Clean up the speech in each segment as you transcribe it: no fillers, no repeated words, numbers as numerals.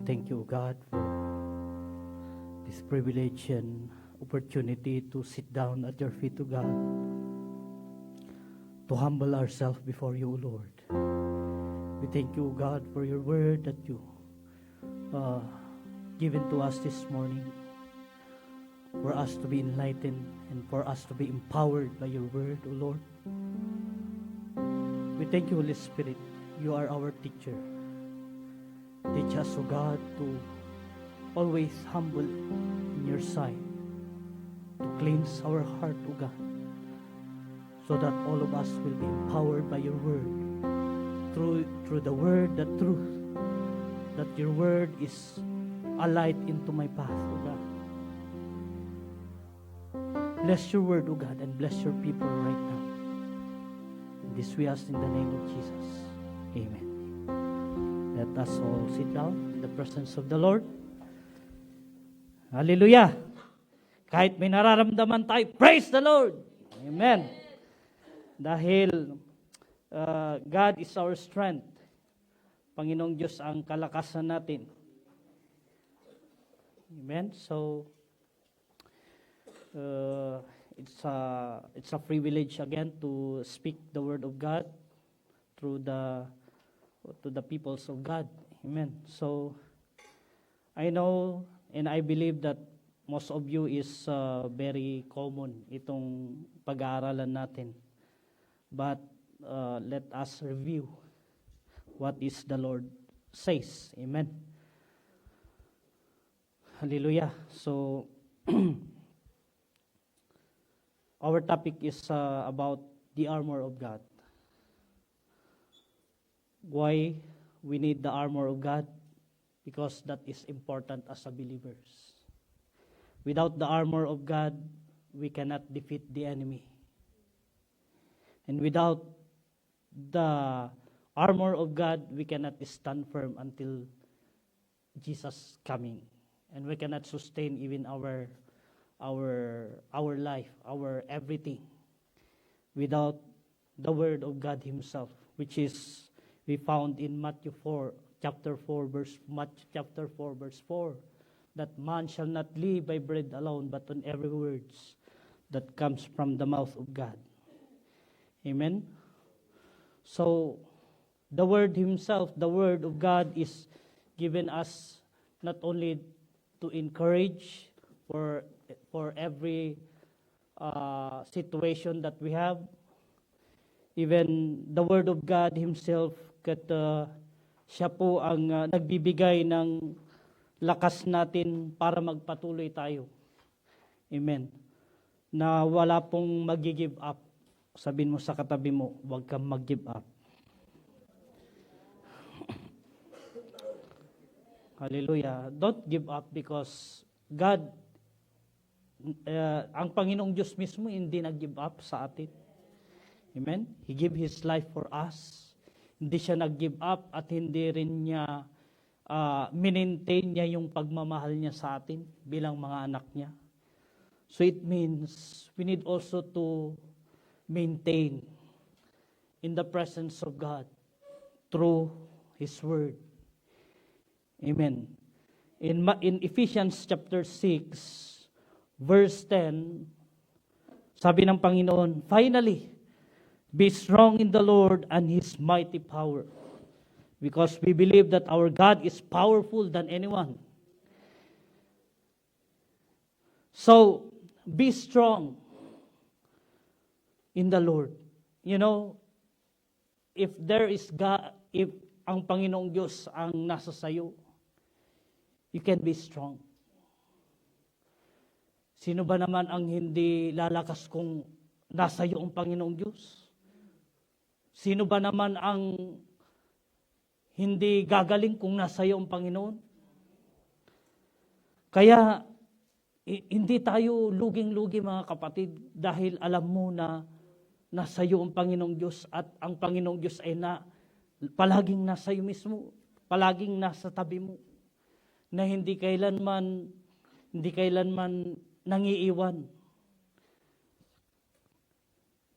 thank you, God, for this privilege and opportunity to sit down at your feet, to God, to humble ourselves before you, Lord. We thank you, God, for your word that you given to us this morning, for us to be enlightened and for us to be empowered by your word, O Lord. We thank you, Holy Spirit. You are our teacher. Teach us, O God, to always humble in your sight, to cleanse our heart, O God, so that all of us will be empowered by your word, through the word, the truth, that your word is a light into my path, O God. Bless your word, O God, and bless your people right now. This we ask in the name of Jesus. Amen. Let us all sit down in the presence of the Lord. Hallelujah! Kahit may nararamdaman tayo, praise the Lord! Amen. Dahil God is our strength. Panginoong Diyos ang kalakasan natin. Amen. So, it's a privilege again to speak the word of God to the peoples of God. Amen. So, I know and I believe that most of you is very common itong pag-aaralan natin. But let us review what is the Lord says. Amen. Hallelujah. So, our topic is about the armor of God. Why we need the armor of God? Because that is important as a believers. Without the armor of God, we cannot defeat the enemy. And without the armor of God, we cannot stand firm until Jesus coming. And we cannot sustain even our life, our everything, without the word of God himself, which is we found in Matthew 4, chapter 4, verse 4, that man shall not live by bread alone, but on every words that comes from the mouth of God. Amen. So, the word himself, the word of God is given us not only to encourage for every situation that we have. Even the word of God himself, siya po ang nagbibigay ng lakas natin para magpatuloy tayo. Amen. Na wala pong mag-give up. Sabihin mo sa katabi mo, huwag kang mag-give up. Hallelujah. Don't give up because God, ang Panginoong Diyos mismo hindi nag-give up sa atin. Amen? He gave His life for us. Hindi siya nag-give up at hindi rin niya maintain niya yung pagmamahal niya sa atin bilang mga anak niya. So it means we need also to maintain in the presence of God through His Word. Amen. In Ephesians chapter 6, verse 10, sabi ng Panginoon, finally, be strong in the Lord and His mighty power, because we believe that our God is powerful than anyone. So, be strong in the Lord. You know, if there is God, if ang Panginoong Diyos ang nasa sayo, you can be strong. Sino ba naman ang hindi lalakas kung nasa iyo ang Panginoong Diyos? Sino ba naman ang hindi gagaling kung nasa iyo ang Panginoon? Kaya, hindi tayo luging-lugi mga kapatid dahil alam mo na nasa iyo ang Panginoong Diyos at ang Panginoong Diyos ay palaging nasa iyo mismo, palaging nasa tabi mo, na hindi kailanman nangiiwan.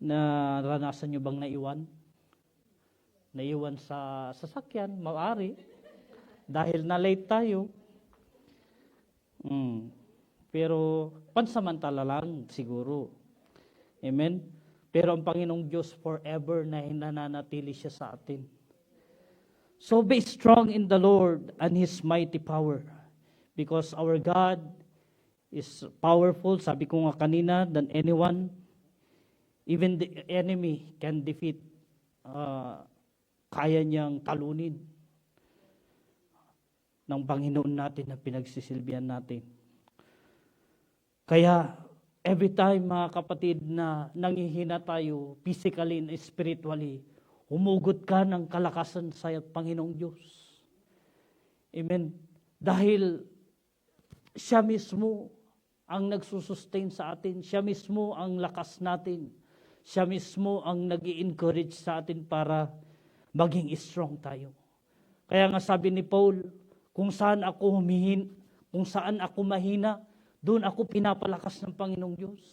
Naranasan nyo bang naiwan? Naiwan sa sasakyan, maaari. Dahil na-late tayo, pero pansamantala lang siguro. Amen? Pero ang Panginoong Diyos forever na nananatili siya sa atin. So be strong in the Lord and His mighty power. Because our God is powerful, sabi ko nga kanina, than anyone. Even the enemy can defeat. Kaya niyang talunin ng Panginoon natin na pinagsisilbihan natin. Kaya, every time mga kapatid na nangihina tayo, physically and spiritually, humugot ka ng kalakasan sa Panginoong Diyos. Amen. Dahil siya mismo ang nagsusustain sa atin. Siya mismo ang lakas natin. Siya mismo ang nag-i-encourage sa atin para maging strong tayo. Kaya nga sabi ni Paul, kung saan ako mahina, doon ako pinapalakas ng Panginoong Diyos.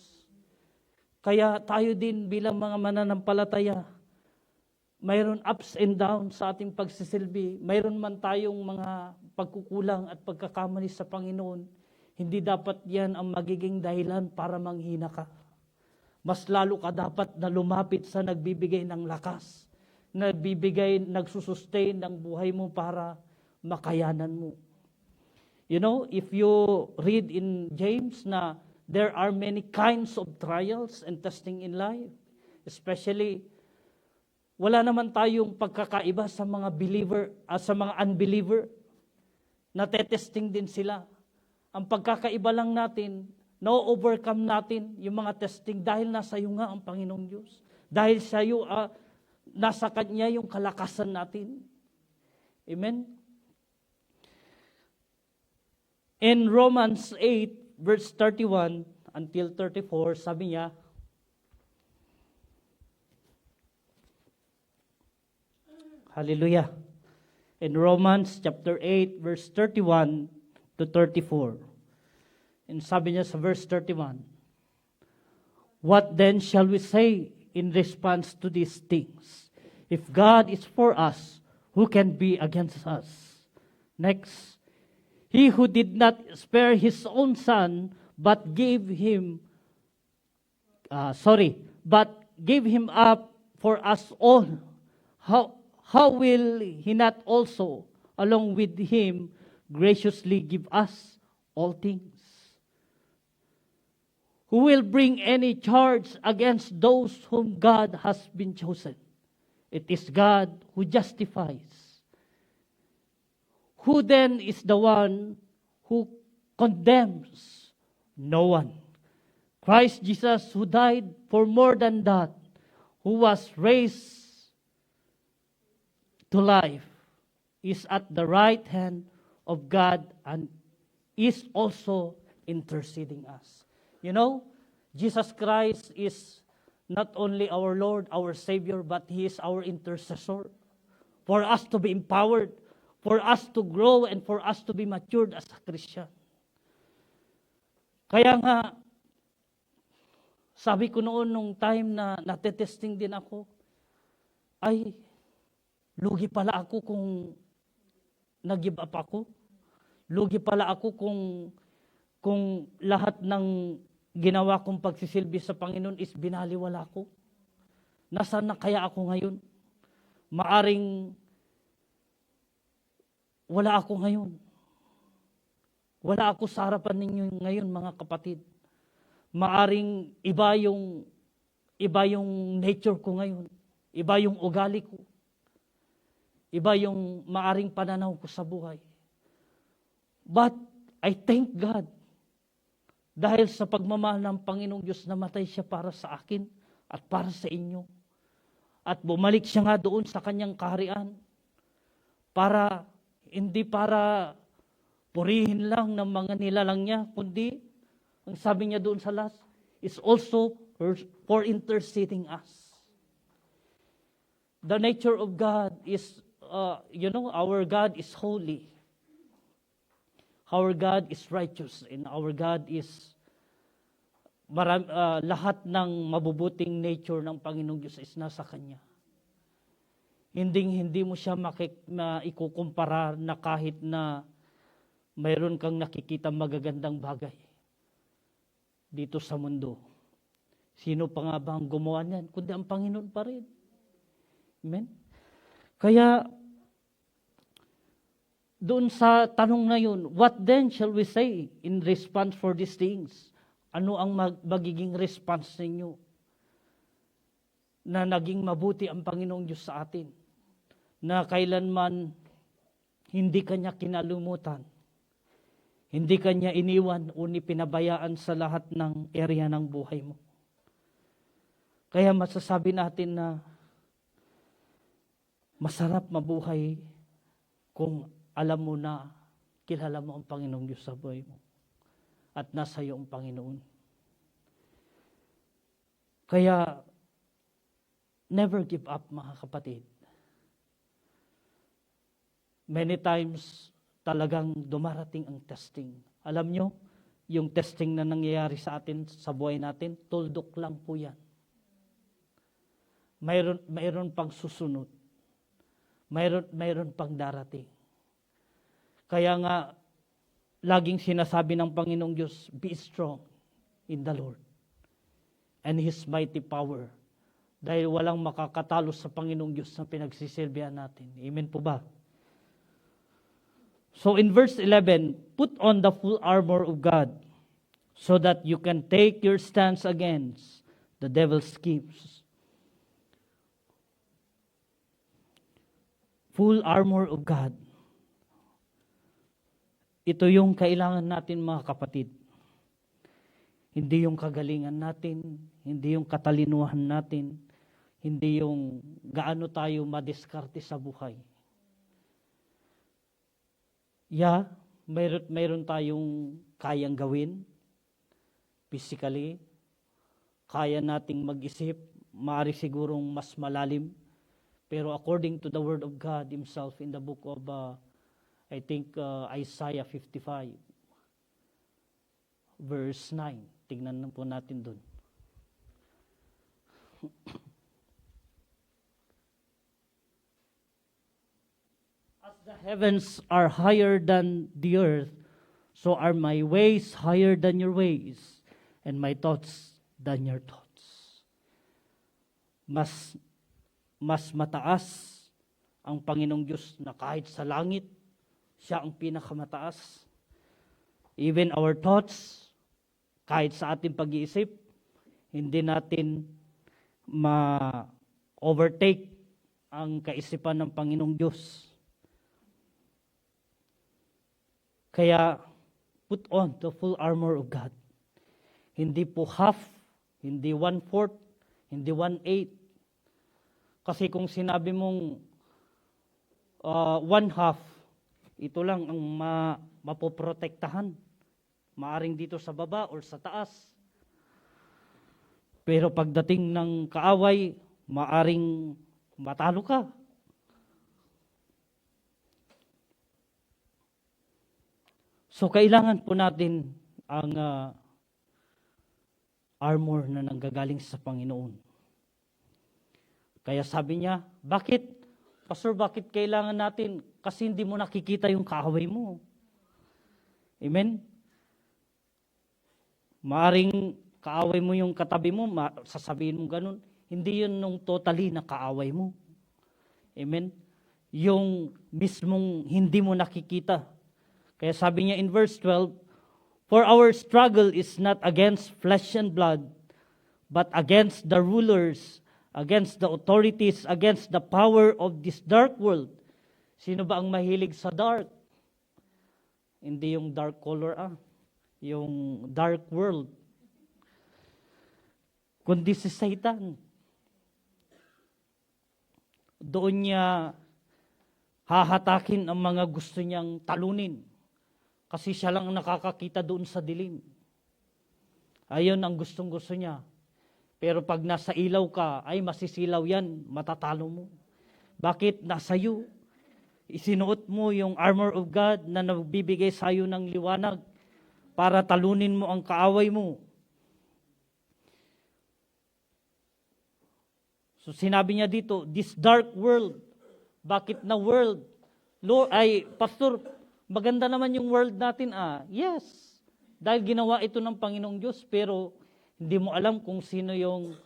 Kaya tayo din bilang mga mananampalataya, mayroon ups and downs sa ating pagsisilbi. Mayroon man tayong mga pagkukulang at pagkakamali sa Panginoon. Hindi dapat yan ang magiging dahilan para manghina ka. Mas lalo ka dapat na lumapit sa nagbibigay ng lakas, nagsusustain ng buhay mo para makayanan mo. You know, if you read in James na there are many kinds of trials and testing in life, especially wala naman tayong pagkakaiba sa mga believer, sa mga unbeliever, na tetesting din sila. Ang pagkakaiba lang natin, na-overcome natin yung mga testing dahil nasa iyo nga ang Panginoong Diyos. Dahil sa iyo, nasa Kanya yung kalakasan natin. Amen? In Romans 8, verse 31 until 34, sabi niya, Hallelujah. In Romans chapter 8, verse 31 to 34. And sabi niya sa verse 31, What then shall we say in response to these things? If God is for us, who can be against us? Next, He who did not spare His own Son, but gave Him up for us all, how will He not also, along with Him, graciously give us all things? Who will bring any charge against those whom God has been chosen? It is God who justifies. Who then is the one who condemns? No one. Christ Jesus, who died for more than that, who was raised to life, is at the right hand of God and is also interceding us. You know, Jesus Christ is not only our Lord, our Savior, but He is our intercessor for us to be empowered, for us to grow, and for us to be matured as a Christian. Kaya nga, sabi ko noon nung time na natetesting din ako, ay, lugi pala ako kung nag-give up ako. Lugi pala ako kung lahat ng ginawa kong pagsisilbi sa Panginoon is binaliwala ko. Nasaan na kaya ako ngayon? Maaring wala ako ngayon. Wala ako sa harapan ninyo ngayon, mga kapatid. Maaring iba yung nature ko ngayon. Iba yung ugali ko. Iba yung maaring pananaw ko sa buhay. But I thank God dahil sa pagmamahal ng Panginoong Diyos, namatay siya para sa akin at para sa inyo. At bumalik siya nga doon sa kanyang kaharian hindi para purihin lang ng mga nilalang niya, kundi ang sabi niya doon sa last is also for interceding us. The nature of God is, our God is holy. Our God is righteous, and our God is lahat ng mabubuting nature ng Panginoong Diyos is nasa Kanya. Hindi mo siya maikukumpara na kahit na mayroon kang nakikita magagandang bagay dito sa mundo. Sino pa nga ba ang gumawa niyan? Kundi ang Panginoon pa rin. Amen? Kaya, doon sa tanong na yun, what then shall we say in response for these things? Ano ang magiging response ninyo? Na naging mabuti ang Panginoong Diyos sa atin. Na kailanman hindi Kanya kinalumutan. Hindi Kanya iniwan o pinabayaan sa lahat ng area ng buhay mo. Kaya masasabi natin na masarap mabuhay kung alam mo na kilala mo ang Panginoong Diyos sa buhay mo. At nasa iyo ang Panginoon. Kaya, never give up mga kapatid. Many times, talagang dumarating ang testing. Alam nyo, yung testing na nangyayari sa atin, sa buhay natin, tuldok lang po yan. Mayroon pang susunod. Mayroon pang darating. Kaya nga, laging sinasabi ng Panginoong Diyos, be strong in the Lord and His mighty power. Dahil walang makakatalo sa Panginoong Diyos na pinagsisilbihan natin. Amen po ba? So in verse 11, put on the full armor of God so that you can take your stance against the devil's schemes. Full armor of God. Ito yung kailangan natin mga kapatid. Hindi yung kagalingan natin, hindi yung katalinuhan natin, hindi yung gaano tayo madiskarte sa buhay. Mayroon tayong kayang gawin physically, kaya nating mag-isip, maaari sigurong mas malalim, pero according to the Word of God Himself in the book of I think Isaiah 55 verse 9. Tingnan na po natin doon. As the heavens are higher than the earth, so are my ways higher than your ways, and my thoughts than your thoughts. Mas mataas ang Panginoong Diyos na kahit sa langit, siya ang pinakamataas. Even our thoughts, kahit sa ating pag-iisip, hindi natin ma-overtake ang kaisipan ng Panginoong Diyos. Kaya, put on the full armor of God. Hindi po half, hindi 1/4, hindi 1/8. Kasi kung sinabi mong 1/2, ito lang ang mapoprotektahan. Maaring dito sa baba or sa taas. Pero pagdating ng kaaway, maaring matalo ka. So kailangan po natin ang armor na nanggagaling sa Panginoon. Kaya sabi niya, bakit? Pastor, bakit kailangan natin? Kasi hindi mo nakikita yung kaaway mo. Amen? Maaring kaaway mo yung katabi mo, sasabihin mo ganun. Hindi yun nung totally na kaaway mo. Amen? Yung mismong hindi mo nakikita. Kaya sabi niya in verse 12, for our struggle is not against flesh and blood, but against the rulers, against the authorities, against the power of this dark world. Sino ba ang mahilig sa dark? Hindi yung dark color, yung dark world. Kundi si Satan. Doon niya hahatakin ang mga gusto niyang talunin. Kasi siya lang ang nakakakita doon sa dilim. Ayun ang gustong-gusto niya. Pero pag nasa ilaw ka, ay masisilaw yan, matatalo mo. Bakit? Nasa iyo. Isinuot mo yung armor of God na nagbibigay sa iyo ng liwanag para talunin mo ang kaaway mo. So sinabi niya dito, this dark world, Bakit na world? Lord, Pastor, maganda naman yung world natin. Yes, dahil ginawa ito ng Panginoong Diyos, pero hindi mo alam kung sino yung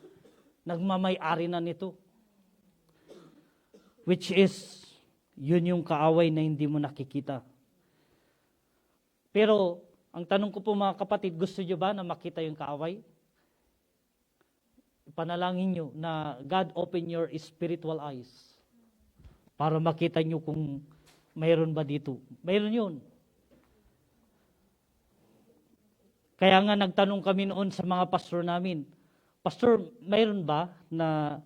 nagmamay-ari na nito. Which is, yun yung kaaway na hindi mo nakikita. Pero, ang tanong ko po mga kapatid, gusto nyo ba na makita yung kaaway? Panalangin nyo na God open your spiritual eyes para makita nyo kung mayroon ba dito. Mayroon yun. Kaya nga nagtanong kami noon sa mga pastor namin, Pastor, mayroon ba na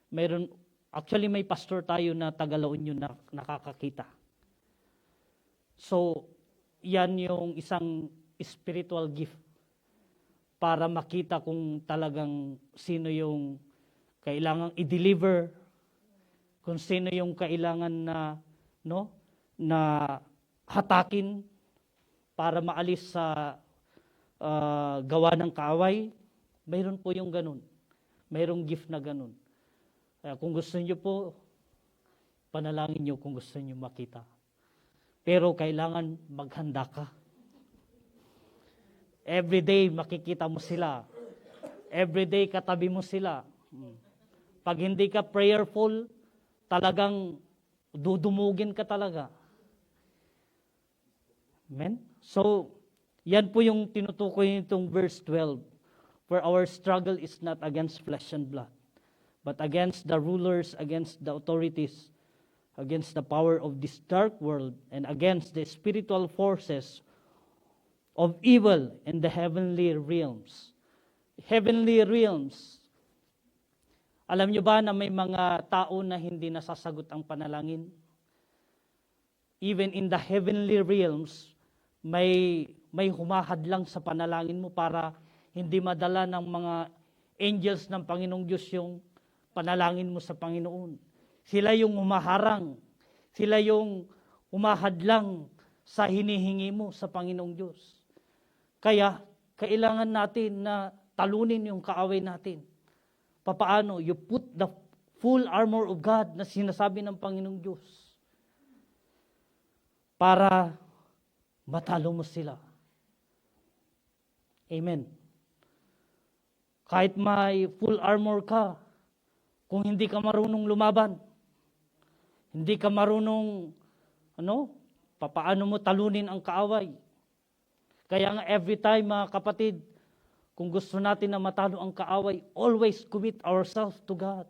mayroon, actually may pastor tayo na taga La Union na nakakakita. So, yan yung isang spiritual gift para makita kung talagang sino yung kailangang i-deliver, kung sino yung kailangan na hatakin para maalis sa gawa ng kaaway. Mayroon po yung ganun. Mayroong gift na ganun. Kaya kung gusto niyo po, panalangin niyo kung gusto niyo makita. Pero kailangan maghanda ka. Every day makikita mo sila. Every day katabi mo sila. Pag hindi ka prayerful, talagang dudumugin ka talaga. Amen? So, yan po yung tinutukoy nitong verse 12. For our struggle is not against flesh and blood, but against the rulers, against the authorities, against the power of this dark world, and against the spiritual forces of evil in the heavenly realms. Heavenly realms. Alam nyo ba na may mga tao na hindi nasasagot ang panalangin? Even in the heavenly realms, may humahadlang sa panalangin mo para hindi madala ng mga angels ng Panginoong Diyos yung panalangin mo sa Panginoon. Sila yung humaharang. Sila yung humahadlang sa hinihingi mo sa Panginoong Diyos. Kaya, kailangan natin na talunin yung kaaway natin. Papaano? You put the full armor of God na sinasabi ng Panginoong Diyos para matalo mo sila. Amen. Kahit may full armor ka, kung hindi ka marunong lumaban, hindi ka marunong, papaano mo talunin ang kaaway. Kaya nga every time mga kapatid, kung gusto natin na matalo ang kaaway, always commit ourselves to God.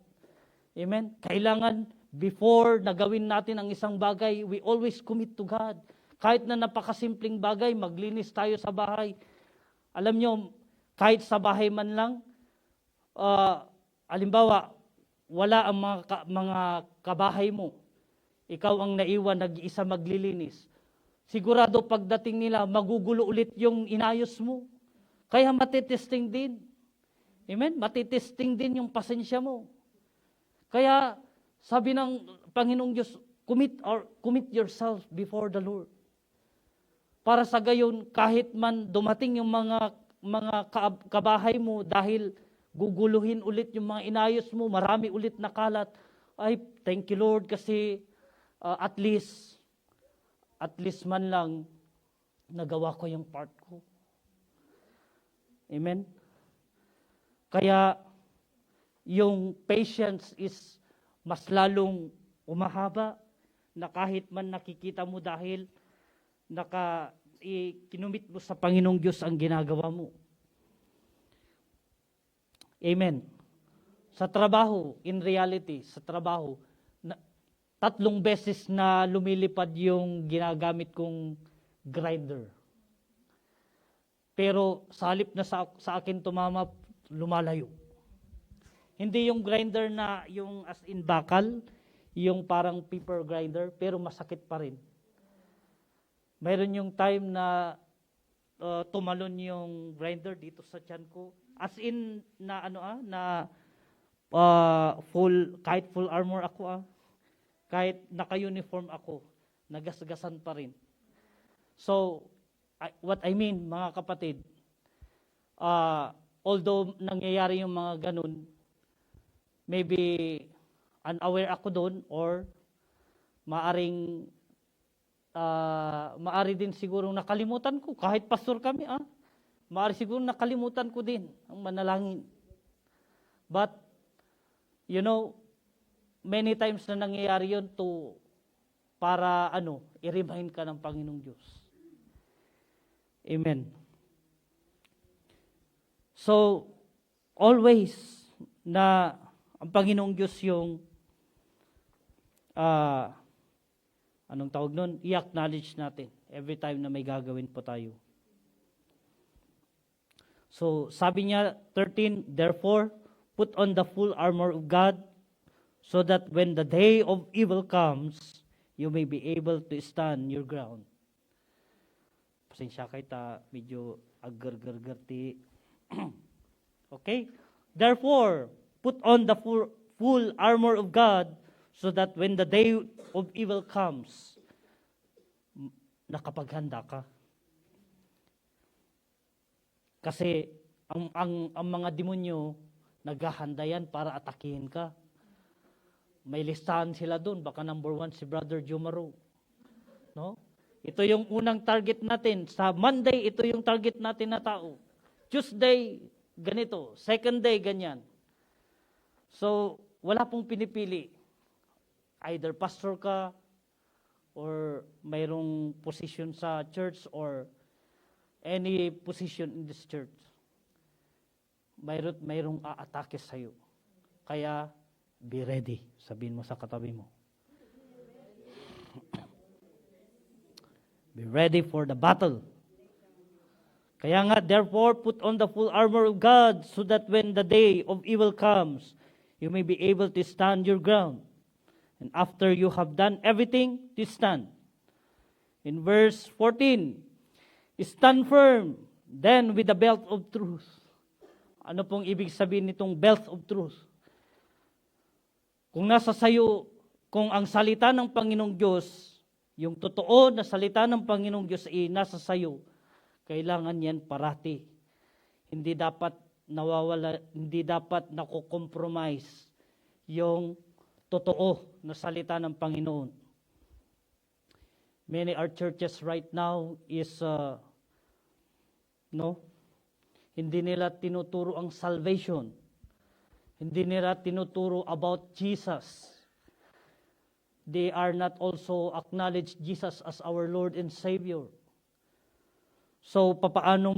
Amen? Kailangan, before na gawin natin ang isang bagay, we always commit to God. Kahit na napakasimpleng bagay, maglinis tayo sa bahay. Alam nyo, kahit sa bahay man lang, halimbawa, wala ang mga kabahay mo. Ikaw ang naiwan, nag-iisa maglilinis. Sigurado pagdating nila, magugulo ulit yung inayos mo. Kaya matitesting din. Amen? Matitesting din yung pasensya mo. Kaya sabi ng Panginoong Diyos, commit yourself before the Lord. Para sa gayon, kahit man dumating yung mga kabahay mo dahil guguluhin ulit yung mga inayos mo, marami ulit na kalat, ay, thank you Lord kasi at least man lang nagawa ko yung part ko. Amen? Kaya, yung patience is mas lalong umahaba na kahit man nakikita mo dahil kinumit mo sa Panginoong Diyos ang ginagawa mo. Amen. Sa trabaho, in reality, sa trabaho, 3 beses na lumilipad yung ginagamit kong grinder. Pero sa halip na sa akin tumama, lumalayo. Hindi yung grinder na yung as in bakal, yung parang paper grinder, pero masakit pa rin. Mayroon yung time na tumalon yung grinder dito sa tiyan ko. As in na kahit full armor ako, kahit naka-uniform ako, nagasgasan pa rin. So, what I mean, mga kapatid, although nangyayari yung mga ganun, maybe unaware ako doon or Maari din siguro nakalimutan ko, kahit pastor kami, maari siguro nakalimutan ko din ang manalangin. But, many times na nangyayari yun para i-remind ka ng Panginoong Diyos. Amen. So, always na ang Panginoong Diyos yung anong tawag nun? I-acknowledge natin every time na may gagawin po tayo. So, sabi niya, 13, therefore, put on the full armor of God, so that when the day of evil comes, you may be able to stand your ground. Pasensya kay medyo agar-gar-garti. Okay? Therefore, put on the full armor of God, so that when the day of evil comes, nakapaghanda ka. Kasi ang mga demonyo, naghahanda yan para atakihin ka. May listahan sila doon, baka number 1 si Brother Jumaro. No? Ito yung unang target natin. Sa Monday, ito yung target natin na tao. Tuesday, ganito. Second day, ganyan. So, wala pong pinipili. Either pastor ka, or mayroong position sa church, or any position in this church. Mayroong aatake sa'yo. Kaya, be ready. Sabihin mo sa katabi mo. Be ready for the battle. Kaya nga, therefore, put on the full armor of God, so that when the day of evil comes, you may be able to stand your ground. And after you have done everything, to stand. In verse 14, stand firm, then with the belt of truth. Ano pong ibig sabihin nitong belt of truth? Kung nasa sayo, kung ang salita ng Panginoong Diyos, yung totoo na salita ng Panginoong Diyos ay nasa sayo, kailangan yan parati. Hindi dapat nawawala, hindi dapat nakokompromise yung totoo na salita ng Panginoon. Many our churches right now is hindi nila tinuturo ang salvation. Hindi nila tinuturo about Jesus. They are not also acknowledge Jesus as our Lord and Savior. So papaano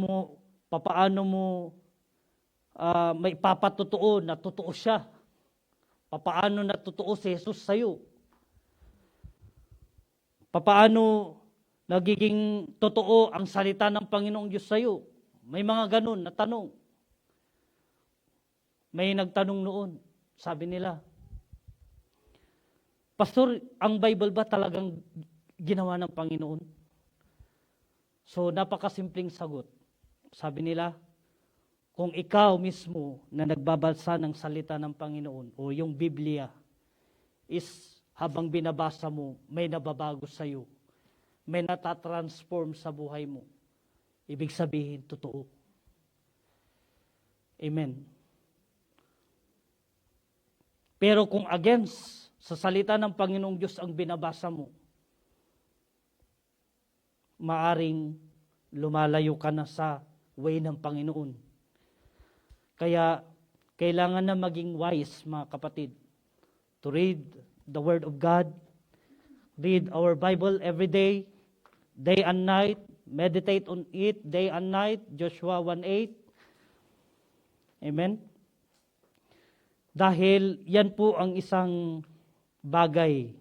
mo may papatotoo na totoo siya? Papaano na totoo si Jesus sa'yo? Papaano nagiging totoo ang salita ng Panginoong Diyos sa'yo? May mga ganun na tanong. May nagtanong noon, sabi nila, Pastor, ang Bible ba talagang ginawa ng Panginoon? So, napakasimpleng sagot. Sabi nila, kung ikaw mismo na nagbabasa ng salita ng Panginoon o yung Biblia is habang binabasa mo, may nababago sa iyo, may natatransform sa buhay mo, ibig sabihin, totoo. Amen. Pero kung against sa salita ng Panginoong Diyos ang binabasa mo, maaring lumalayo ka na sa way ng Panginoon. Kaya, kailangan na maging wise, mga kapatid, to read the Word of God, read our Bible every day and night, meditate on it day and night, Joshua 1:8. Amen? Dahil yan po ang isang bagay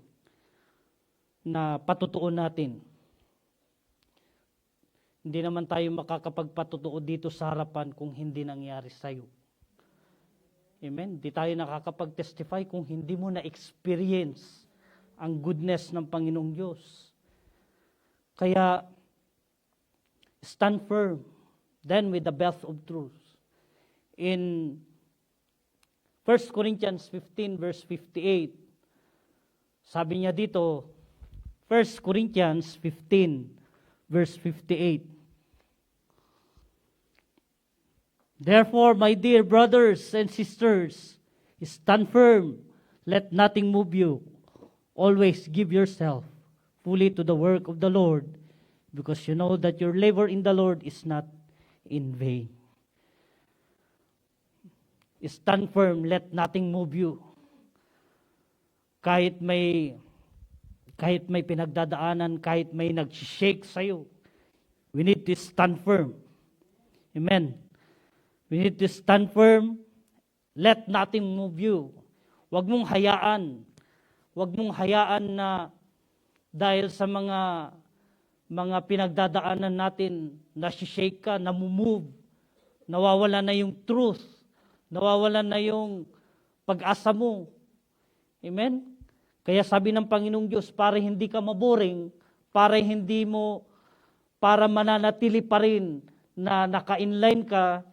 na patutuon natin. Hindi naman tayo makakapagpatutuo dito sa harapan kung hindi nangyari sa'yo. Amen? Hindi tayo nakakapag-testify kung hindi mo na-experience ang goodness ng Panginoong Diyos. Kaya, stand firm, then with the belt of truth. In 1 Corinthians 15 verse 58, sabi niya dito, 1 Corinthians 15 verse 58. Therefore, my dear brothers and sisters, stand firm, let nothing move you. Always give yourself fully to the work of the Lord, because you know that your labor in the Lord is not in vain. Stand firm, let nothing move you. Kahit may pinagdadaanan, kahit may nag-shake sa'yo, we need to stand firm. Amen. We need to stand firm. Let nothing move you. Huwag mong hayaan na dahil sa mga pinagdadaanan natin, nasi-shake ka, namumove, nawawala na yung truth, nawawala na yung pag-asa mo. Amen? Kaya sabi ng Panginoong Diyos, para hindi ka maboring, para mananatili pa rin na naka-inline ka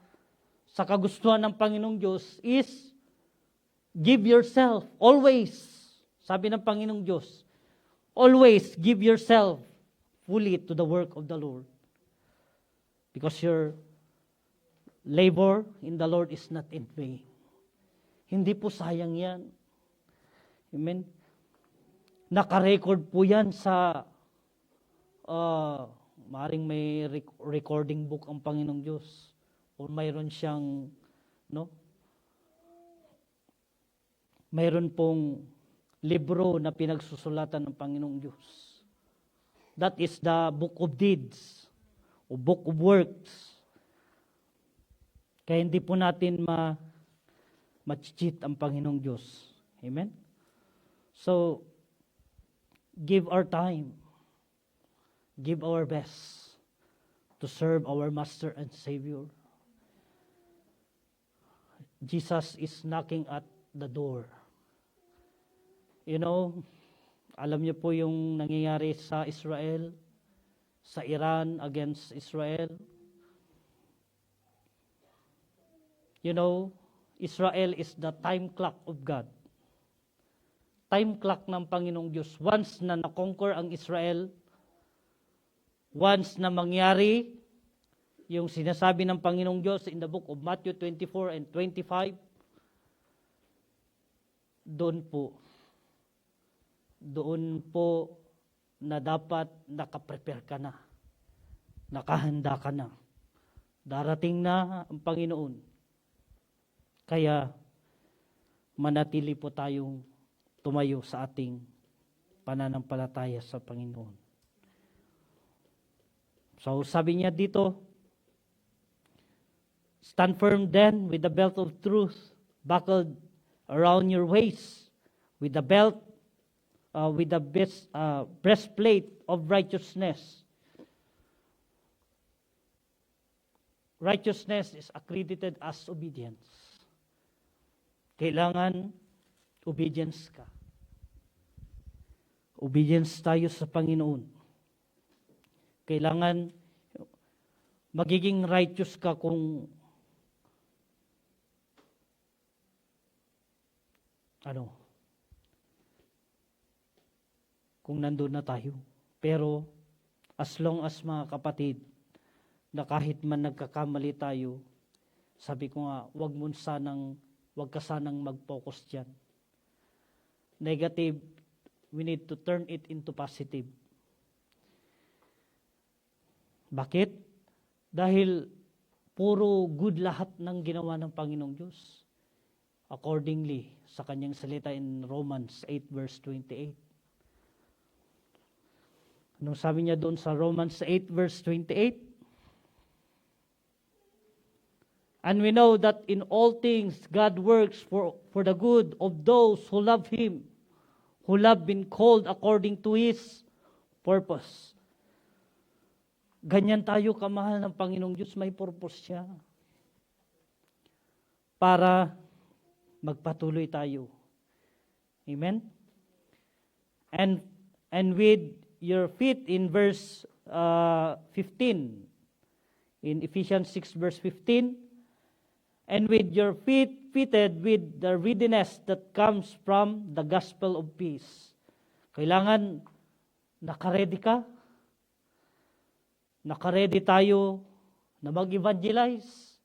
sa kagustuhan ng Panginoong Diyos, is give yourself, always, sabi ng Panginoong Diyos, always give yourself fully to the work of the Lord. Because your labor in the Lord is not in vain. Hindi po sayang yan. Amen? Naka-record po yan sa, maring may recording book ang Panginoong Diyos. O mayroon siyang, mayroon pong libro na pinagsusulatan ng Panginoong Diyos. That is the book of deeds, o book of works. Kaya hindi po natin ma-cheat ang Panginoong Diyos. Amen? So, give our time, give our best to serve our Master and Savior. Jesus is knocking at the door. You know, alam niyo po yung nangyayari sa Israel, sa Iran against Israel. You know, Israel is the time clock of God. Time clock ng Panginoong Diyos. Once na na-conquer ang Israel, once na mangyari yung sinasabi ng Panginoong Diyos in the book of Matthew 24 and 25, doon po na dapat nakaprepare ka na, nakahanda ka na. Darating na ang Panginoon. Kaya manatili po tayong tumayo sa ating pananampalataya sa Panginoon. So sabi niya dito, stand firm then with the belt of truth buckled around your waist, with the belt, with the breastplate of righteousness. Righteousness is accredited as obedience. Kailangan obedience ka. Obedience tayo sa Panginoon. Kailangan magiging righteous ka kung kung nandun na tayo. Pero as long as mga kapatid, na kahit man nagkakamali tayo, sabi ko nga, wag ka sanang mag-focus dyan. Negative, we need to turn it into positive. Bakit? Dahil puro good lahat ng ginawa ng Panginoong Diyos. Accordingly, sa kanyang salita in Romans 8 verse 28. Anong sabi niya doon sa Romans 8 verse 28? And we know that in all things God works for the good of those who love Him, who have been called according to His purpose. Ganyan tayo kamahal ng Panginoong Diyos, may purpose siya. Para magpatuloy tayo. Amen? And with your feet in verse 15, in Ephesians 6 verse 15, and with your feet fitted with the readiness that comes from the gospel of peace. Kailangan nakaredy ka. Nakaredy tayo na mag-evangelize.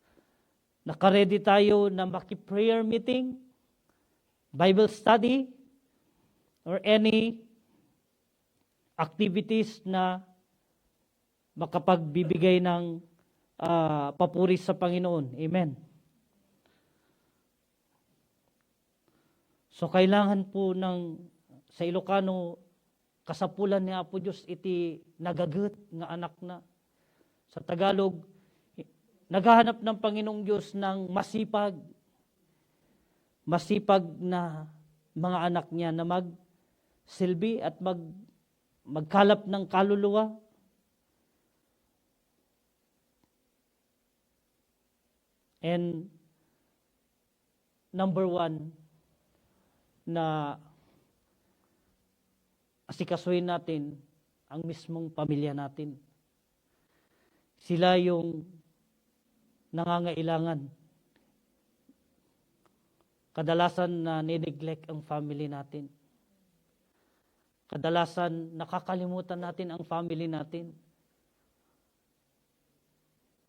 Nakaredy tayo na maki-prayer meeting, Bible study. or any activities na makapagbibigay ng papuri sa Panginoon. Amen. So kailangan po sa Ilocano, kasapulan ni Apo Diyos iti nagagut nga anak na. Sa Tagalog, naghahanap ng Panginoong Diyos ng masipag na mga anak niya na magsilbi at magkalap ng kaluluwa. And number one, na asikasuhin natin ang mismong pamilya natin. Sila yung nangangailangan. Kadalasan na nineglect ang family natin. Kadalasan nakakalimutan natin ang family natin.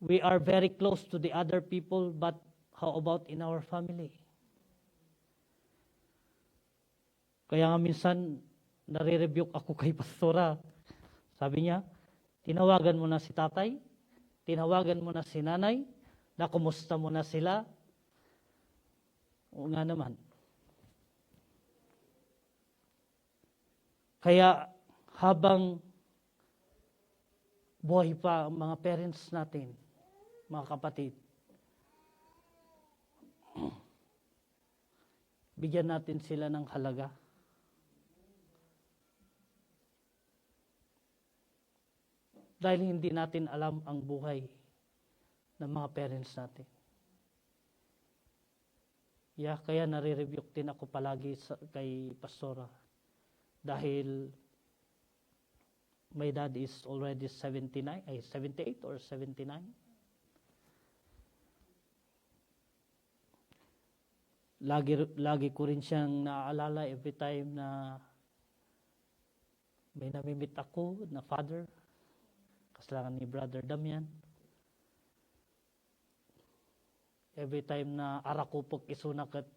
We are very close to the other people, but how about in our family? Kaya nga minsan, nare-rebuke ako kay pastora. Sabi niya, tinawagan mo na si tatay, tinawagan mo na si nanay, nakumusta mo na sila. O nga naman. Kaya habang buhay pa ang mga parents natin, mga kapatid, bigyan natin sila ng halaga. Dahil hindi natin alam ang buhay ng mga parents natin. Kaya nare-rebuke din ako palagi kay pastora. Dahil my dad is already 78 or 79. Lagi ko rin siyang naaalala every time na may namimit ako na father, kaslangan ni Brother Damian. Every time na arakupok isunak at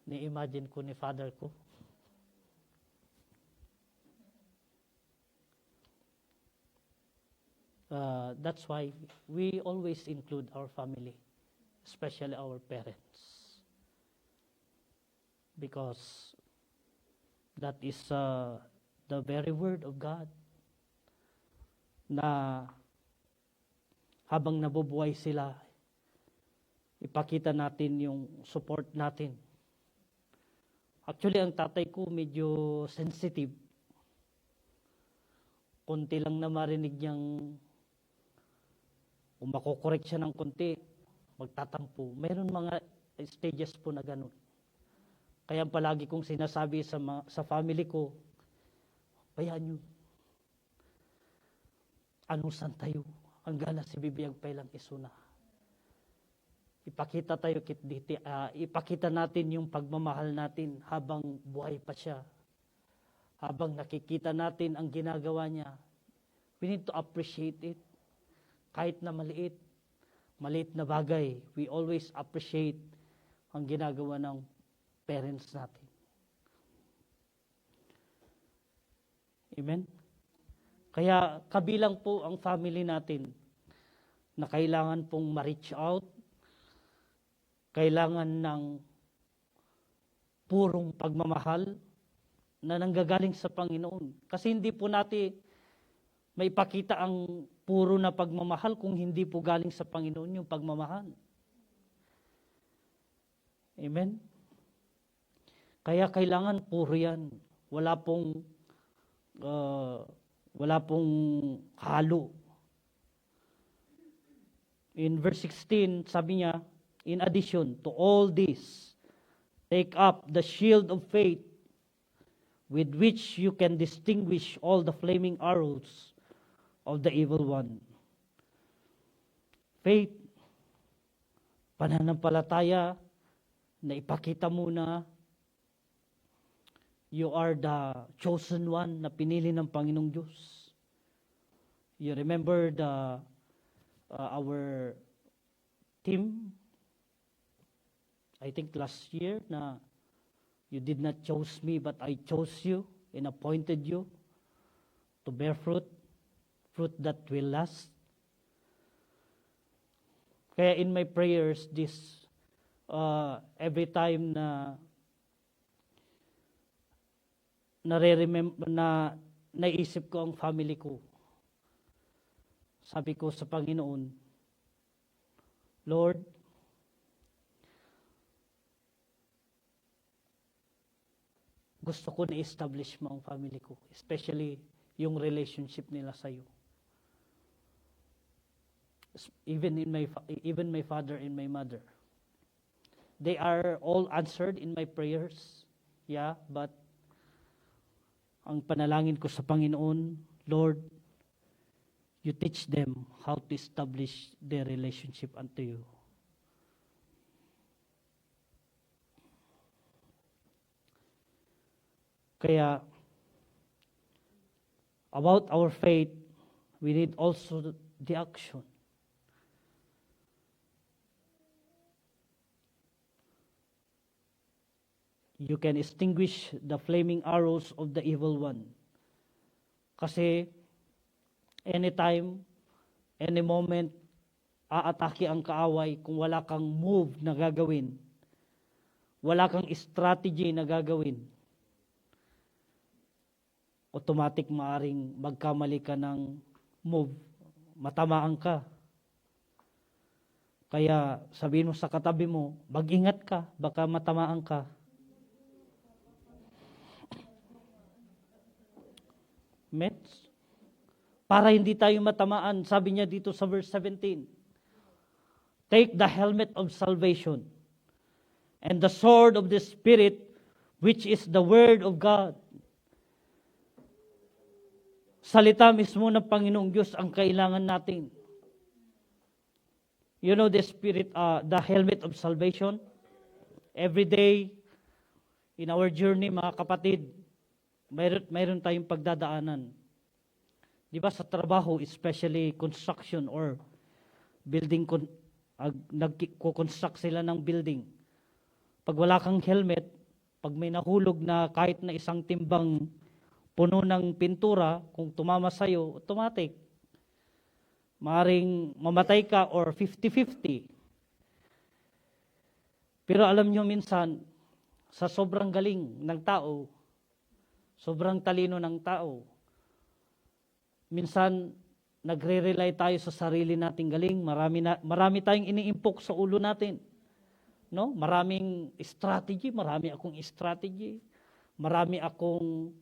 ni-imagine ko ni father ko. That's why we always include our family, especially our parents. Because that is the very word of God na habang nabubuhay sila, ipakita natin yung support natin. Actually, ang tatay ko medyo sensitive. Konti lang na marinig niyang kung makokorek siya ng konti, magtatampo. Mayroon mga stages po na ganun. Kaya palagi kong sinasabi sa family ko, bayaan nyo. Anong san tayo? Ang gana si bibiyag pailang isuna. Ipakita tayo ipakita natin yung pagmamahal natin habang buhay pa siya. Habang nakikita natin ang ginagawa niya. We need to appreciate it. Kahit na maliit na bagay, we always appreciate ang ginagawa ng parents natin. Amen? Kaya kabilang po ang family natin na kailangan pong ma-reach out, kailangan ng purong pagmamahal na nanggagaling sa Panginoon. Kasi hindi po natin maipakita ang puro na pagmamahal kung hindi po galing sa Panginoon yung pagmamahal. Amen? Kaya kailangan puro yan. Wala pong halo. In verse 16, sabi niya, in addition to all this, take up the shield of faith with which you can distinguish all the flaming arrows of the evil one. Faith, pananampalataya na ipakita mo na you are the chosen one na pinili ng Panginoong Diyos. You remember our team, I think last year, na You did not choose me, but I chose you and appointed you to bear fruit, fruit that will last. Kaya in my prayers, every time na naisip ko ang family ko, sabi ko sa Panginoon, Lord, gusto ko na-establish mo ang family ko, especially yung relationship nila sa iyo. Even my father and my mother. They are all answered in my prayers. Yeah, but ang panalangin ko sa Panginoon, Lord, you teach them how to establish their relationship unto you. Kaya, about our faith, we need also the action. You can extinguish the flaming arrows of the evil one. Kasi, anytime, any moment, aatake ang kaaway kung wala kang move na gagawin. Wala kang strategy na gagawin. Automatic maaring magkamali ka ng move, matamaan ka. Kaya sabihin mo sa katabi mo, mag-ingat ka, baka matamaan ka. Mets? Para hindi tayo matamaan, sabi niya dito sa verse 17, take the helmet of salvation and the sword of the Spirit, which is the word of God. Salita mismo ng Panginoong Diyos ang kailangan natin. You know the Spirit, the helmet of salvation? Every day, in our journey, mga kapatid, mayroon tayong pagdadaanan. Di ba sa trabaho, especially construction or building, nagko-construct sila ng building. Pag wala kang helmet, pag may nahulog na kahit na isang timbang puno ng pintura, kung tumama sa'yo, automatic. Maaring mamatay ka or 50-50. Pero alam nyo minsan, sa sobrang galing ng tao, sobrang talino ng tao, minsan nagre-rely tayo sa sarili nating galing, marami tayong iniimpok sa ulo natin. No? Marami akong strategy, marami akong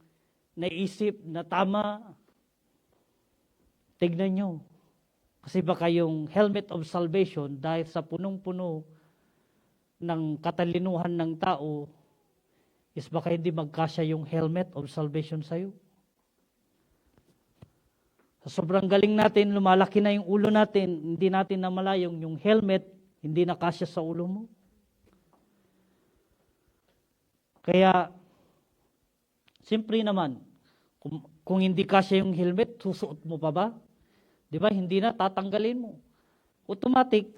naisip na tama. Tignan nyo. Kasi baka yung helmet of salvation, dahil sa punong-puno ng katalinuhan ng tao, is baka hindi magkasya yung helmet of salvation sa'yo. Sa sobrang galing natin, lumalaki na yung ulo natin, hindi natin namalayong yung helmet, hindi nakasya sa ulo mo. Kaya, simple naman, kung hindi kasya yung helmet, susuot mo pa ba? Di ba? Hindi na, tatanggalin mo. Automatic,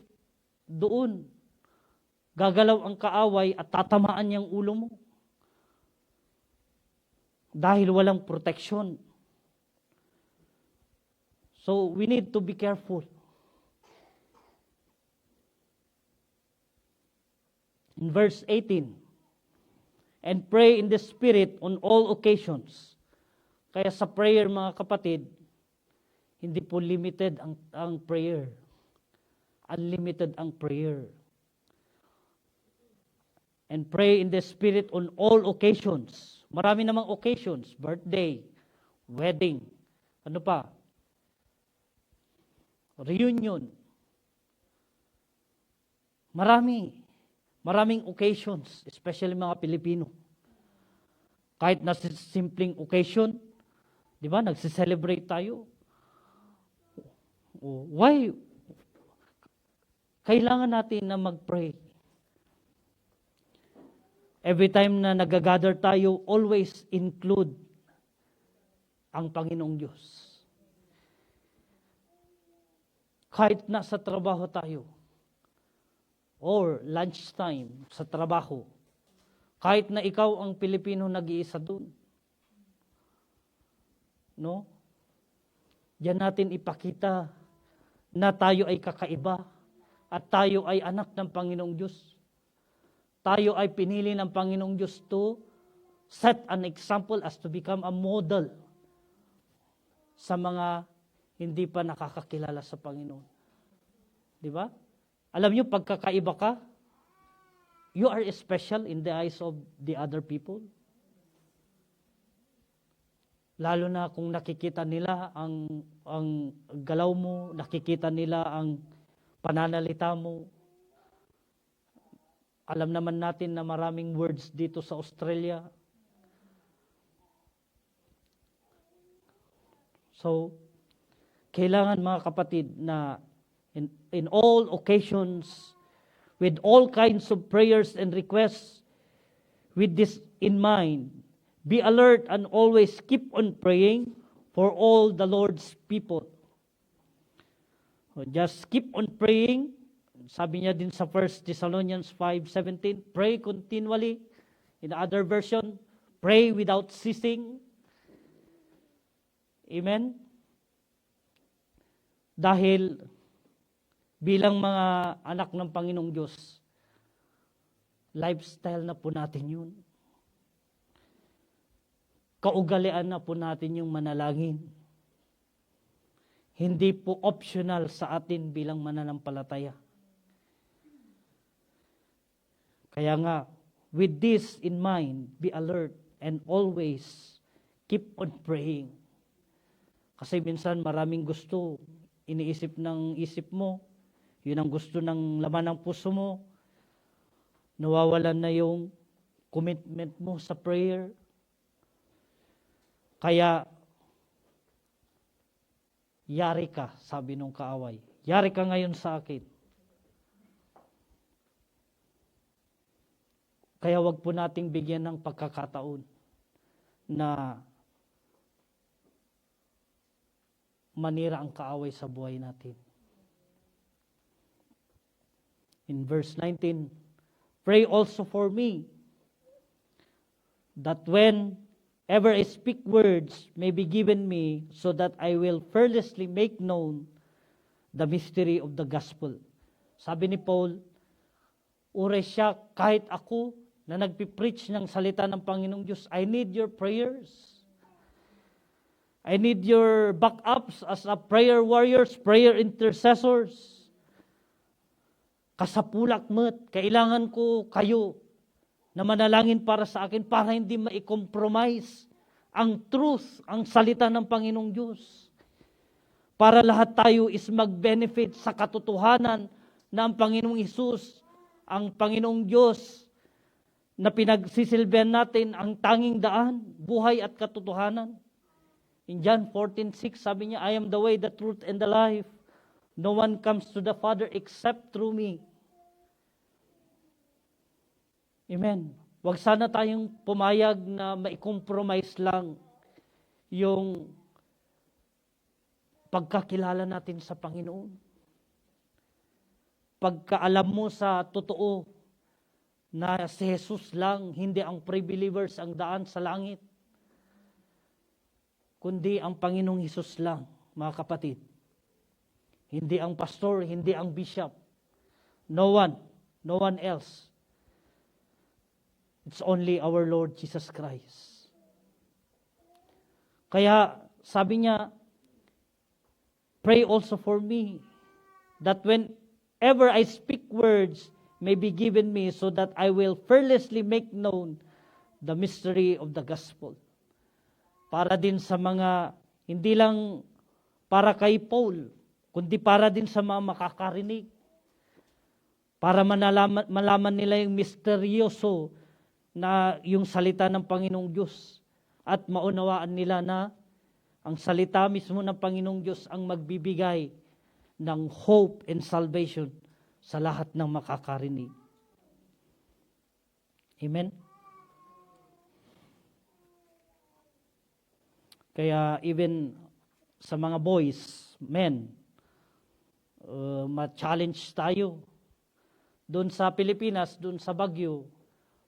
doon, gagalaw ang kaaway at tatamaan niyang ulo mo. Dahil walang protection. So, we need to be careful. In verse 18, and pray in the Spirit on all occasions. Kaya sa prayer, mga kapatid, hindi po limited ang prayer. Unlimited ang prayer. And pray in the Spirit on all occasions. Marami namang occasions. Birthday, wedding, ano pa? Reunion. Maraming occasions, especially mga Pilipino. Kahit na simpleng occasion, di ba, nagse-celebrate tayo. Why? Kailangan natin na mag-pray. Every time na nag-gather tayo, always include ang Panginoong Diyos. Kahit nasa trabaho tayo, or lunchtime sa trabaho, Kahit na ikaw ang Pilipino nag-iisa doon. No? Diyan natin ipakita na tayo ay kakaiba at tayo ay anak ng Panginoong Diyos. Tayo ay pinili ng Panginoong Diyos to set an example as to become a model sa mga hindi pa nakakakilala sa Panginoon. Di ba? Alam niyo, pagkakaiba ka, you are special in the eyes of the other people. Lalo na kung nakikita nila ang galaw mo, nakikita nila ang pananalita mo. Alam naman natin na maraming words dito sa Australia. So, kailangan mga kapatid na in all occasions, with all kinds of prayers and requests, with this in mind, be alert and always keep on praying for all the Lord's people. So just keep on praying. Sabi niya din sa 1 Thessalonians 5:17, pray continually. In the other version, pray without ceasing. Amen? Dahil bilang mga anak ng Panginoong Diyos, lifestyle na po natin yun. Kaugalian na po natin yung manalangin. Hindi po optional sa atin bilang mananampalataya. Kaya nga, with this in mind, be alert and always keep on praying. Kasi minsan maraming gusto, iniisip ng isip mo, yun ang gusto ng laman ng puso mo, nawawalan na yung commitment mo sa prayer. Kaya, yari ka, sabi nung kaaway. Yari ka ngayon sa akin. Kaya wag po nating bigyan ng pagkakataon na manira ang kaaway sa buhay natin. In verse 19, pray also for me, that whenever I speak words may be given me, so that I will fearlessly make known the mystery of the gospel. Sabi ni Paul, ure siya, kahit ako na nagpipreach ng salita ng Panginoong Diyos, I need your prayers. I need your backups as a prayer warriors, prayer intercessors. Kasapulak mo't, kailangan ko kayo na manalangin para sa akin para hindi ma-compromise ang truth, ang salita ng Panginoong Diyos. Para lahat tayo is mag-benefit sa katotohanan na ang Panginoong Hesus, ang Panginoong Diyos, na pinagsisilbihan natin ang tanging daan, buhay at katotohanan. In John 14:6, sabi niya, I am the way, the truth, and the life. No one comes to the Father except through me. Amen. Huwag sana tayong pumayag na mai-compromise lang yung pagkakilala natin sa Panginoon. Pagkaalam mo sa totoo na si Jesus lang, hindi ang pre-believers ang daan sa langit, kundi ang Panginoong Hesus lang, mga kapatid. Hindi ang pastor, hindi ang bishop. No one else. It's only our Lord Jesus Christ. Kaya sabi niya, pray also for me, that whenever I speak words may be given me, so that I will fearlessly make known the mystery of the gospel. Para din sa mga, hindi lang para kay Paul, kundi para din sa mga makakarinig. Para malaman nila yung misteryoso na yung salita ng Panginoong Diyos. At maunawaan nila na ang salita mismo ng Panginoong Diyos ang magbibigay ng hope and salvation sa lahat ng makakarinig. Amen? Kaya even sa mga boys, men, ma-challenge tayo. Doon sa Pilipinas, doon sa Baguio,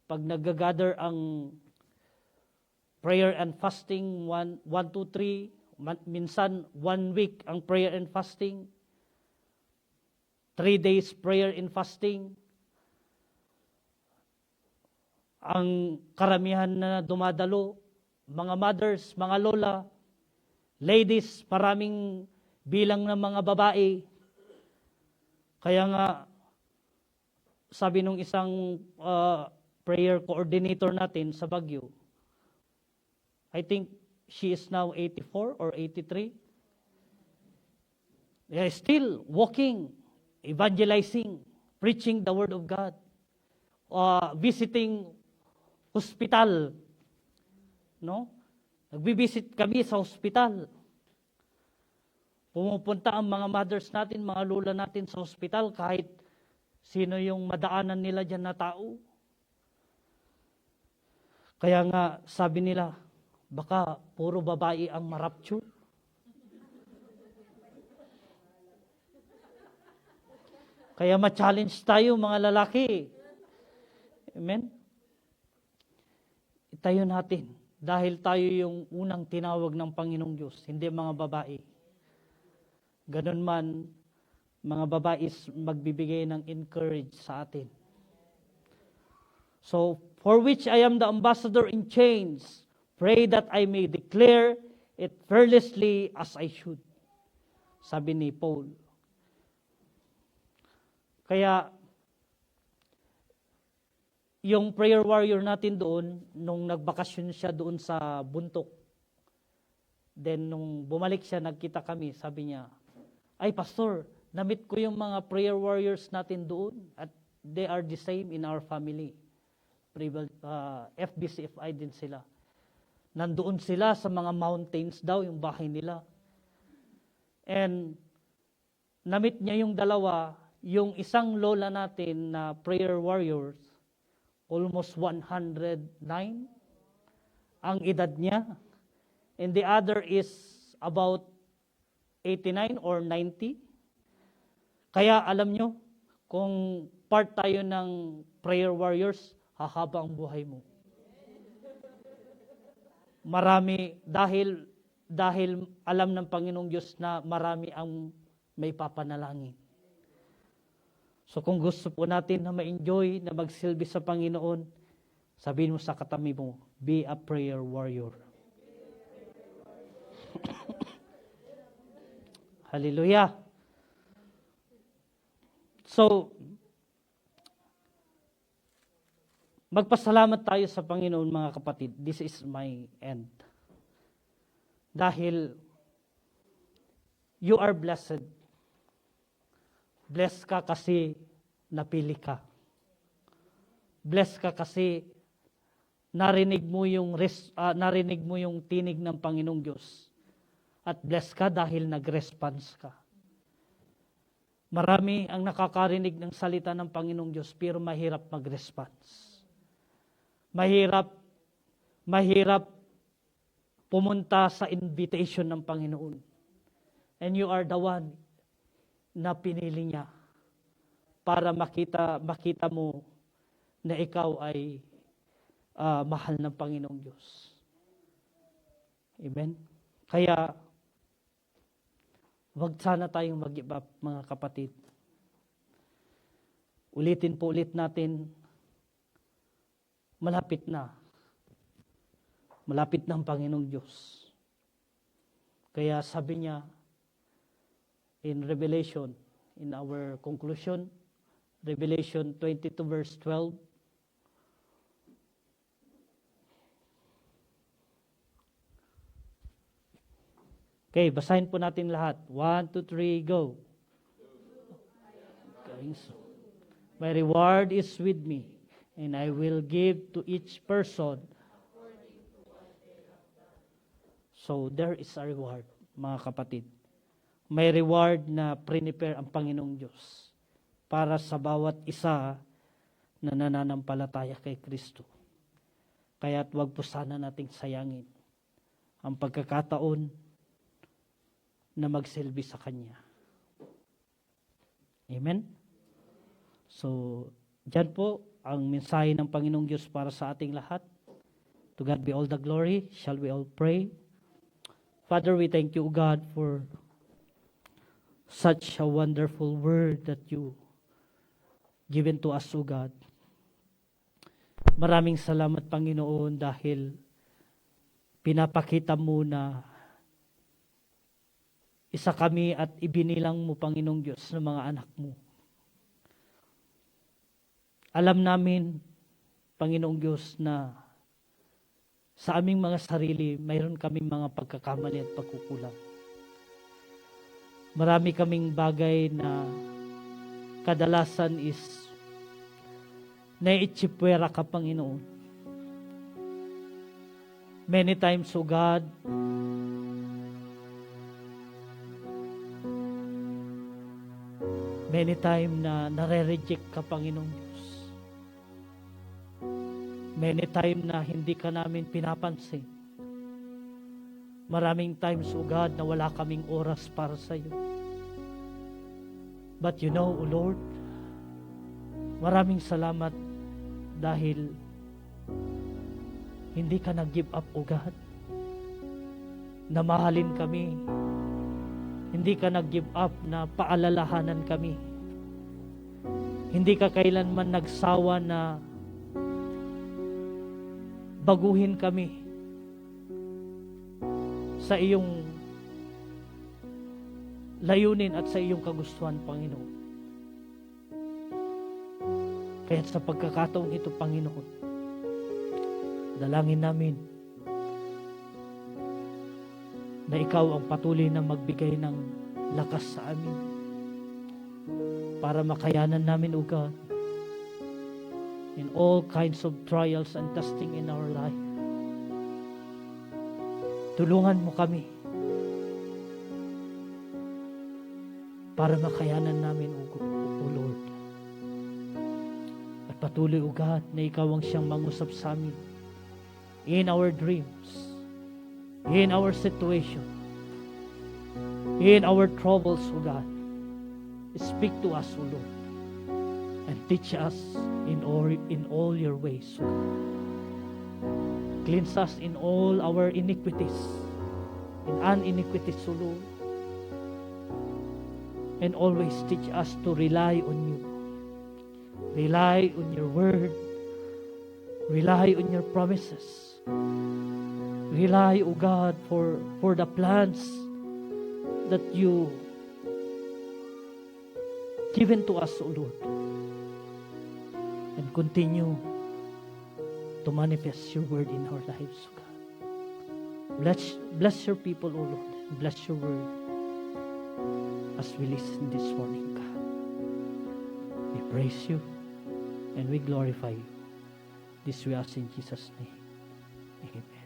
pag nag-gather ang prayer and fasting, 1, 2, 3, minsan 1 week ang prayer and fasting, 3 days prayer and fasting. Ang karamihan na dumadalo, mga mothers, mga lola, ladies, maraming bilang ng mga babae. Kaya nga, sabi nung isang prayer coordinator natin sa Baguio, I think she is now 84 or 83. They are still walking, evangelizing, preaching the Word of God, visiting hospital. No? Nagbibisit kami sa hospital. Pumupunta ang mga mothers natin, mga lola natin sa hospital, kahit sino yung madaanan nila dyan na tao. Kaya nga, sabi nila, baka puro babae ang marapture. Kaya ma-challenge tayo mga lalaki. Amen? Itayo natin. Dahil tayo yung unang tinawag ng Panginoong Diyos, hindi mga babae. Ganun man, mga babae magbibigay ng encourage sa atin. So, for which I am the ambassador in chains, pray that I may declare it fearlessly as I should. Sabi ni Paul. Kaya, yung prayer warrior natin doon, nung nagbakasyon siya doon sa bundok, then nung bumalik siya, nagkita kami, sabi niya, ay pastor, namit ko yung mga prayer warriors natin doon at they are the same in our family. FBCFI din sila. Nandoon sila sa mga mountains daw, yung bahay nila. And namit niya yung dalawa, yung isang lola natin na prayer warriors, almost 109 ang edad niya. And the other is about 89 or 90. Kaya alam nyo, kung part tayo ng prayer warriors, hahaba ang buhay mo. Marami, dahil alam ng Panginoong Diyos na marami ang may papanalangin. So kung gusto po natin na ma-enjoy, na magsilbi sa Panginoon, sabihin mo sa katabi mo, be a prayer warrior. Hallelujah. So, magpasalamat tayo sa Panginoon mga kapatid. This is my end. Dahil you are blessed. Blessed ka kasi napili ka. Blessed ka kasi narinig mo yung tinig ng Panginoong Diyos. At blessed ka dahil nag-response ka. Marami ang nakakarinig ng salita ng Panginoong Diyos pero mahirap mag-response. Mahirap pumunta sa invitation ng Panginoon. And you are the one na pinili niya para makita mo na ikaw ay mahal ng Panginoong Diyos. Amen? Kaya, wag sana tayong mag-give up, mga kapatid. Ulitin po ulit natin, malapit na. Malapit na ang Panginoong Diyos. Kaya sabi niya, in Revelation, in our conclusion, Revelation 22 verse 12, okay, basahin po natin lahat. 1, 2, 3, go. My reward is with me, and I will give to each person. So, there is a reward, mga kapatid. May reward na prepare ang Panginoong Diyos para sa bawat isa na nananampalataya kay Kristo. Kaya't wag po sana nating sayangin ang pagkakataon na magsilbi sa Kanya. Amen? So, dyan po, ang mensahe ng Panginoong Diyos para sa ating lahat. To God be all the glory. Shall we all pray? Father, we thank you, God, for such a wonderful word that you given to us, O God. Maraming salamat, Panginoon, dahil pinapakita mo na isa kami at ibinilang mo, Panginoong Diyos, ng mga anak mo. Alam namin, Panginoong Diyos, na sa aming mga sarili, mayroon kaming mga pagkakamali at pagkukulang. Marami kaming bagay na kadalasan is naiitsipwera ka, Panginoon. Many times, O God, many times na nare-reject ka, Panginoong Diyos. Many times na hindi ka namin pinapansin. Maraming times, O God, na wala kaming oras para sa iyo. But you know, O Lord, maraming salamat dahil hindi ka nag-give up, O God. Na mahalin kami. Hindi ka nag-give up na paalalahanan kami. Hindi ka kailanman nagsawa na baguhin kami sa iyong layunin at sa iyong kagustuhan, Panginoon. Kaya sa pagkakataong ito, Panginoon, dalangin namin na ikaw ang patuloy na magbigay ng lakas sa amin para makayanan namin, O God, in all kinds of trials and testing in our life. Tulungan mo kami para makayanan namin, O Lord. At patuloy, O God, na ikaw ang siyang mangusap sa amin in our dreams, in our situation, in our troubles, O God. Speak to us, O Lord, and teach us in all your ways, O God. Cleanse us in all our iniquities, in iniquities, O Lord. And always teach us to rely on you. Rely on your word. Rely on your promises. Rely, O God, for the plans that you given to us, O Lord. And continue to manifest your word in our lives, O God. Bless your people, O Lord. Bless your word as we listen this morning, God. We praise you and we glorify you. This we ask in Jesus' name. Amen.